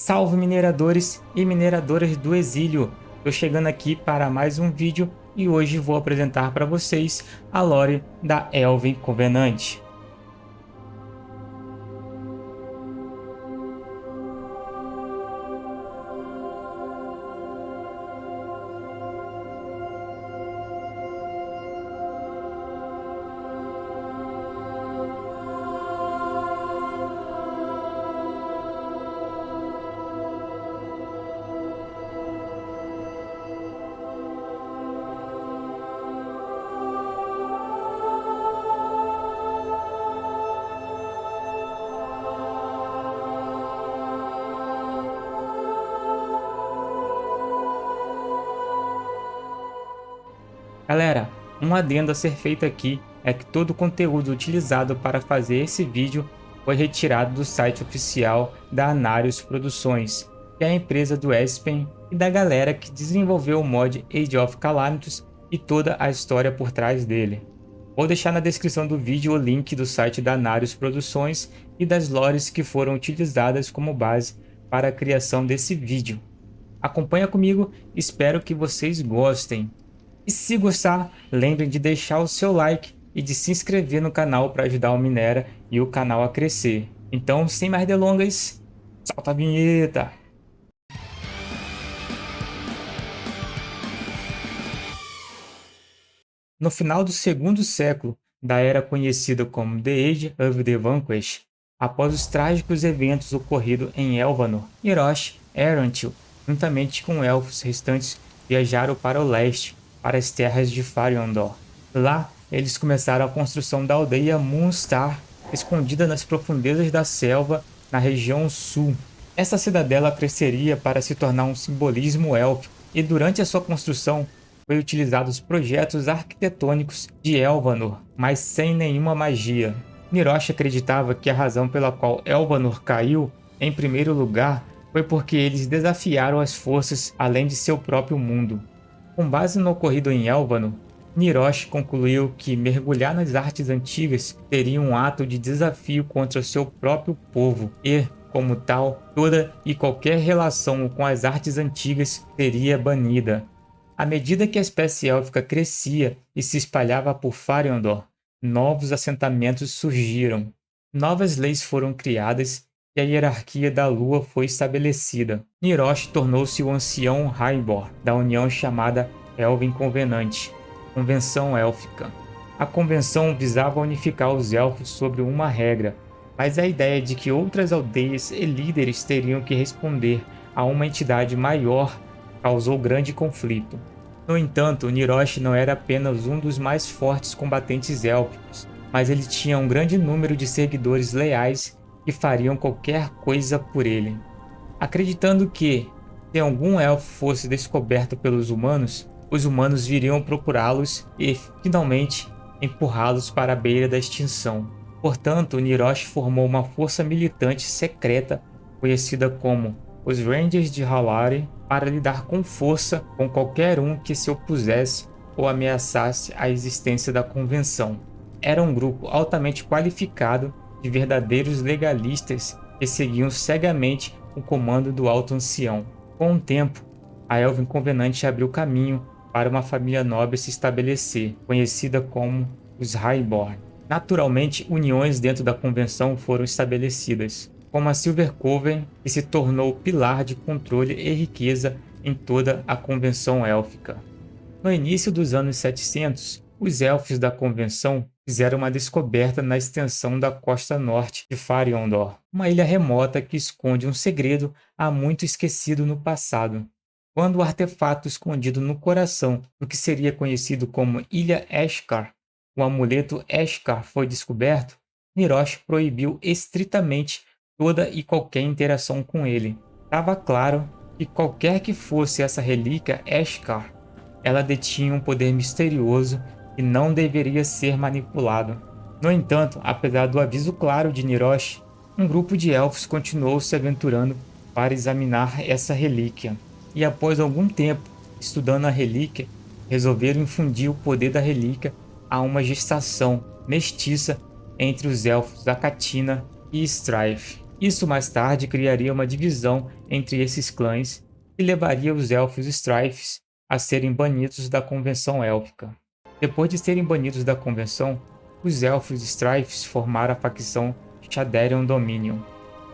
Salve mineradores e mineradoras do exílio! Estou chegando aqui para mais um vídeo e hoje vou apresentar para vocês a lore da Elven Covenant. Galera, um adendo a ser feito aqui é que todo o conteúdo utilizado para fazer esse vídeo foi retirado do site oficial da Anarius Produções, que é a empresa do Espen e da galera que desenvolveu o mod Age of Calamity e toda a história por trás dele. Vou deixar na descrição do vídeo o link do site da Anarius Produções e das lores que foram utilizadas como base para a criação desse vídeo. Acompanha comigo, espero que vocês gostem. E se gostar, lembrem de deixar o seu like e de se inscrever no canal para ajudar o Minera e o canal a crescer. Então, sem mais delongas, solta a vinheta! No final do segundo século da era conhecida como The Age of the Vanquished, após os trágicos eventos ocorridos em Elvanor, Nirosh e Erantil, juntamente com elfos restantes, viajaram para o leste, para as terras de Fariondor. Lá, eles começaram a construção da aldeia Moonstar, escondida nas profundezas da selva, na região sul. Essa cidadela cresceria para se tornar um simbolismo élfico, e durante a sua construção, foi utilizados projetos arquitetônicos de Elvanor, mas sem nenhuma magia. Nirosh acreditava que a razão pela qual Elvanor caiu, em primeiro lugar, foi porque eles desafiaram as forças além de seu próprio mundo. Com base no ocorrido em Elvanor, Nirosh concluiu que mergulhar nas artes antigas seria um ato de desafio contra seu próprio povo e, como tal, toda e qualquer relação com as artes antigas seria banida. À medida que a espécie élfica crescia e se espalhava por Fariondor, novos assentamentos surgiram. Novas leis foram criadas e a hierarquia da lua foi estabelecida. Nirosh tornou-se o ancião Haibor da união chamada Elven Covenant, Convenção Élfica. A convenção visava unificar os elfos sobre uma regra, mas a ideia de que outras aldeias e líderes teriam que responder a uma entidade maior causou grande conflito. No entanto, Nirosh não era apenas um dos mais fortes combatentes élficos, mas ele tinha um grande número de seguidores leais que fariam qualquer coisa por ele. Acreditando que, se algum elfo fosse descoberto pelos humanos, os humanos viriam procurá-los e, finalmente, empurrá-los para a beira da extinção. Portanto, Nirosh formou uma força militante secreta, conhecida como os Rangers de Halari, para lidar com força com qualquer um que se opusesse ou ameaçasse a existência da convenção. Era um grupo altamente qualificado de verdadeiros legalistas que seguiam cegamente o comando do Alto Ancião. Com o tempo, a Elven Covenant abriu caminho para uma família nobre se estabelecer, conhecida como os Highborn. Naturalmente, uniões dentro da convenção foram estabelecidas, como a Silver Coven, que se tornou o pilar de controle e riqueza em toda a convenção élfica. No início dos anos 700, os elfos da convenção fizeram uma descoberta na extensão da costa norte de Fariondor, uma ilha remota que esconde um segredo há muito esquecido no passado. Quando o artefato escondido no coração do que seria conhecido como Ilha Eshkar, o amuleto Eshkar, foi descoberto, Nirosh proibiu estritamente toda e qualquer interação com ele. Estava claro que qualquer que fosse essa relíquia Eshkar, ela detinha um poder misterioso e não deveria ser manipulado. No entanto, apesar do aviso claro de Nirosh, um grupo de elfos continuou se aventurando para examinar essa relíquia. E após algum tempo estudando a relíquia, resolveram infundir o poder da relíquia a uma gestação mestiça entre os elfos Acatina e Strife. Isso mais tarde criaria uma divisão entre esses clãs e levaria os Elfos Strifes a serem banidos da Convenção Élfica. Depois de serem banidos da Convenção, os Elfos Strifes formaram a facção Shaderion Dominion.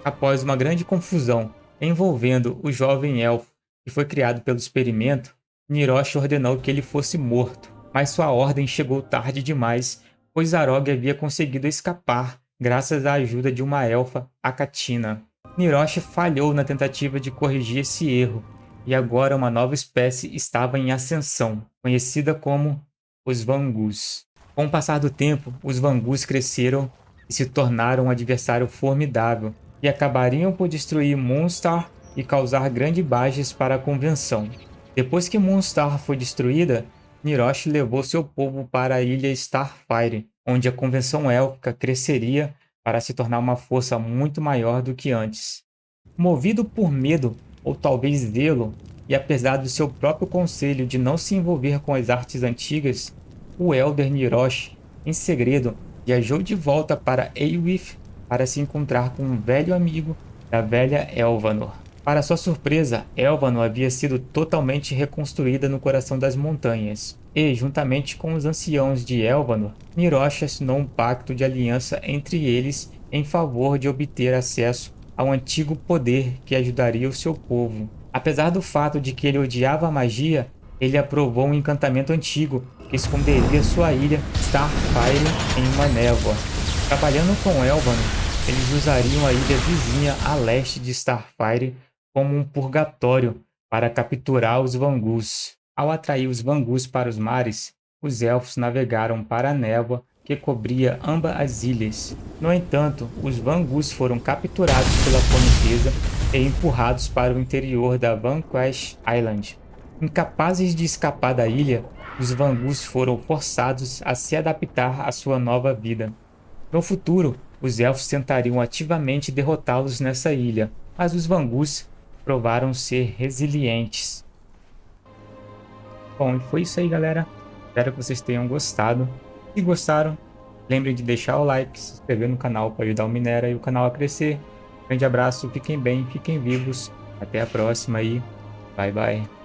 Após uma grande confusão envolvendo o jovem elfo que foi criado pelo experimento, Nirosh ordenou que ele fosse morto, mas sua ordem chegou tarde demais, pois Zarog havia conseguido escapar graças à ajuda de uma elfa, Akatina. Nirosh falhou na tentativa de corrigir esse erro, e agora uma nova espécie estava em ascensão, conhecida como os Vangus. Com o passar do tempo, os Vangus cresceram e se tornaram um adversário formidável, e acabariam por destruir Moonstar e causar grandes baixas para a convenção. Depois que Moonstar foi destruída, Nirosh levou seu povo para a ilha Starfire, onde a convenção élfica cresceria para se tornar uma força muito maior do que antes. Movido por medo, ou talvez zelo, e apesar do seu próprio conselho de não se envolver com as artes antigas, o Elder Nirosh, em segredo, viajou de volta para Eywith para se encontrar com um velho amigo da velha Elvanor. Para sua surpresa, Elvanor havia sido totalmente reconstruída no coração das montanhas, e, juntamente com os anciãos de Elvanor, Nirosh assinou um pacto de aliança entre eles em favor de obter acesso ao antigo poder que ajudaria o seu povo. Apesar do fato de que ele odiava a magia, ele aprovou um encantamento antigo que esconderia sua ilha Starfire em uma névoa. Trabalhando com Elvanor, eles usariam a ilha vizinha a leste de Starfire como um purgatório para capturar os Vangus. Ao atrair os Vangus para os mares, os elfos navegaram para a névoa que cobria ambas as ilhas. No entanto, os Vangus foram capturados pela correnteza e empurrados para o interior da Vanquish Island. Incapazes de escapar da ilha, os Vangus foram forçados a se adaptar à sua nova vida. No futuro, os elfos tentariam ativamente derrotá-los nessa ilha, mas os Vangus provaram ser resilientes. Bom, e foi isso aí, galera. Espero que vocês tenham gostado. Se gostaram, lembrem de deixar o like, se inscrever no canal para ajudar o Minera e o canal a crescer. Grande abraço, fiquem bem, fiquem vivos. Até a próxima e bye bye.